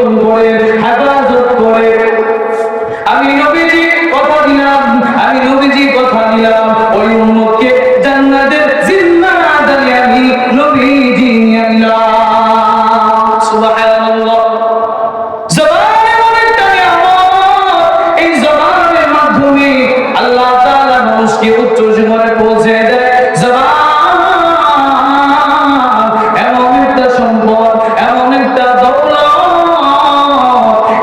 নিয়ন্ত্রণ করে, হেফাজত করে। আমি নবীজি কথা দিলাম, আমি নবীজি কথা দিলাম, ওই উম্মতকে জান্নাতের জিম্মাদারি আমি নবীজি নিয়ে নিলাম। সুবহানাল্লাহ। জবান এমন একটা নিয়ামত, এই জবানের মাধ্যমে আল্লাহ তাআলা মানুষকে উচ্চ জীবনে পৌঁছে দেয়। জবান এমন একটা সম্পদ, এমন একটা দৌলত,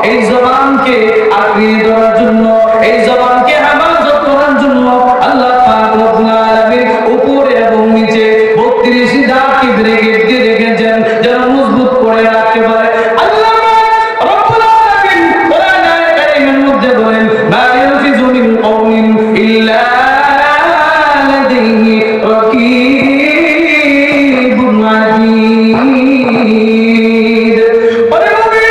এই জবানকে আঁকড়ে ধরার জন্য, এই জবানকে হেফাজত করার জন্য আল্লাহ পাক রব্বুল আলামিন উপরে এবং নিচে 32 ধাপকে ব্রিগেড দিয়ে রেখেছেন যেন মজবুত করে রাখতে পারে। আল্লাহ রব্বুল আলামিন কোরআনে কারীমের মধ্যে বলেন, মা ইয়ালফিযু মিন কওলিন ইল্লা লাদাইহি রাকীবুন আতীদ। ওরে মুমিন,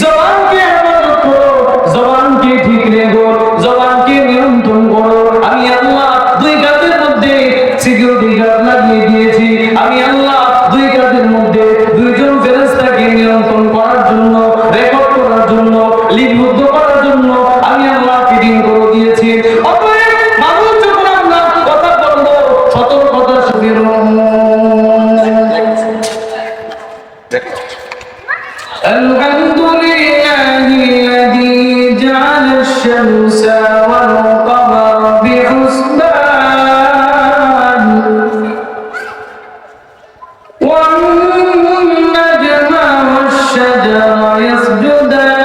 জবানকে হেফাজত করো, জবানকে ঠিক রেখো, জবানকে নিয়ন্ত্রণ করো। আমি আল্লাহ দুই কাঁধের মধ্যে সিকিউরিটি গার্ড লাগিয়ে দিয়েছি। আমি আল্লাহ দুই কাঁধের মধ্যে দুইজন ফেরেশতাকে নিয়ন্ত্রণ করার জন্য, রেকর্ড করার জন্য, লিপিবদ্ধ করার জন্য আমি আল্লাহ ফিটিং করে দিয়েছি। অতএব মানুষ যখন আমরা কথা বলবো, সতর্কতার সাথে আলহামদুলিল্লাহিল্লাযী জাআলা আশ-শামসা ওয়াল কমারা বিহুসবান ওয়ান নাজমা ওয়াশ-শাজারা ইয়াসজুদান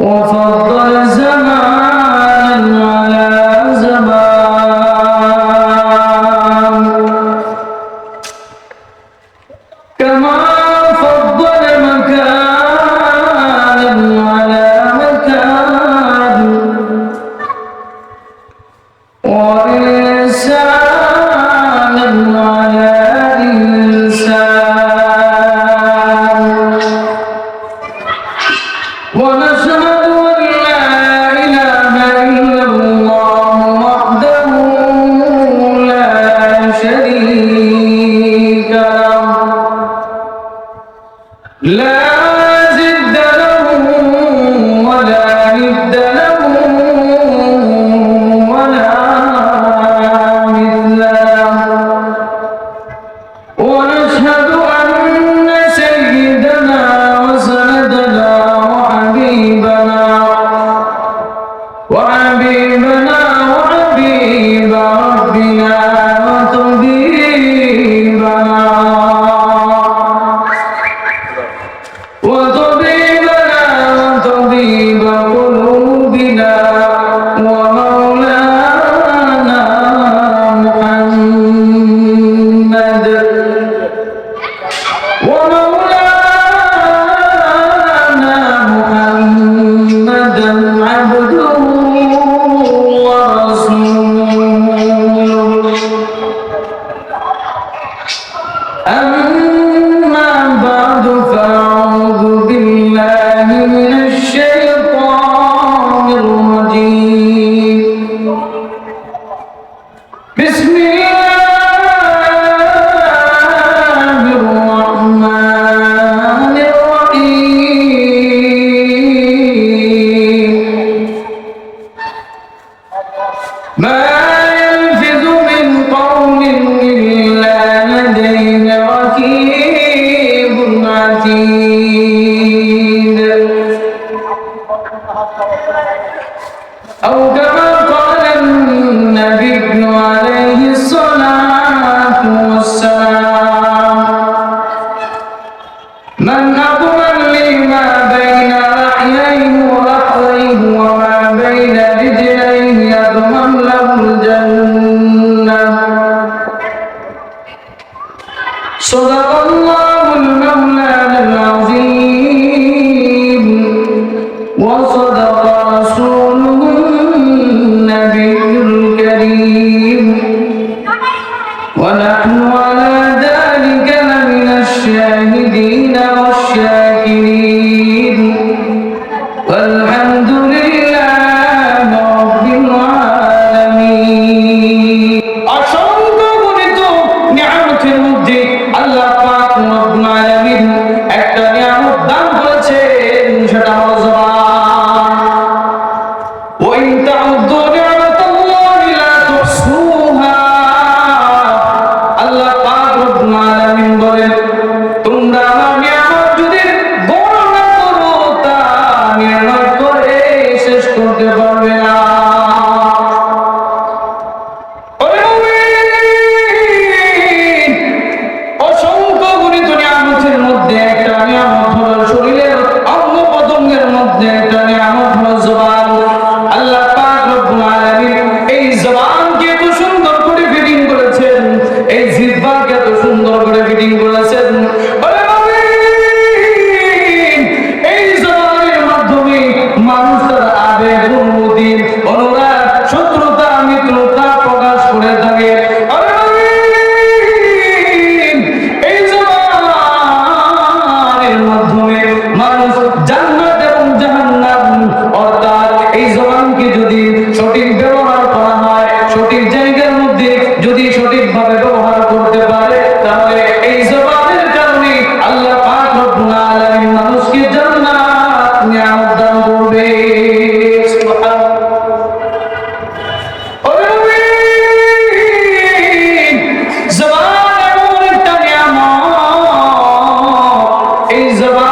ওয়া ফাদ্দাল জামানান আলা জামান كما فضل مكانا على مكان وإنسانا على إنسان ونشهد أن لا إله إلا الله وحده لا شريك له لا ضد له ولا ند له ولا مثل له ونشهد أن سيدنا وسندنا وحبيبنا وحبيب ربنا وطبيبنا وطبيب قلوبنا ومولانا محمد عبده ورسوله. أما بعد فأعوذ بالله من الشيطان الرجيم. بسم الله الرحمن الرحيم. ما يلفظ من قول إلا لديه رقيب عتيد. أو كما قال النبي عليه الصلاة والسلام: من أضمن لما بين لحييه ورحليه وما بين رجليه يضمن له الجنة. صدق الله المولى العظيم وصدق رسوله النبي الكريم ونحن على ذلك لمن الشاهدين والشاكرين والحمد لله رب العالمين. অসংখ্য গণিত নিয়ামতের মধ্যে আল্লাহ আলামিন বলেন, তোমরা আমার নিয়ামত যদি গণনা করো তা নিয়ামত করে শেষ করতে পারবে না। অসংখ্য গণিত নিয়ামতের মধ্যে একটা নিয়ামত হলো শরীরের অঙ্গ প্রত্যঙ্গের মধ্যে একটা নিয়ামত হলো জবান। আল্লাহ পাক রব্বুল আলামিন এই জবানকে এত সুন্দর করে ফিটিং করেছেন, এই জিহ্বাকে এত সুন্দর করে ফিটিং করেছেন। এই জবানের মাধ্যমে মানুষ তার আবেগ, অনুভূতি, অনুরাগ, শত্রুতা, মিত্রতা প্রকাশ করে থাকে। এই জবানের মাধ্যমে মানুষ জান্নাত এবং জাহান্নাম, অর্থাৎ এই জবানকে যদি সঠিক ব্যবহার করা হয়, সঠিক জায়গার মধ্যে যদি সঠিকভাবে ব্যবহার করতে পারে, তাহলে এই জবানের কারণে আল্লাহ পাক রব্বুল আলামিন মানুষকে জান্নাত নিয়ামত দান করবে। জবান এমন একটা নিয়ামত, এই জবান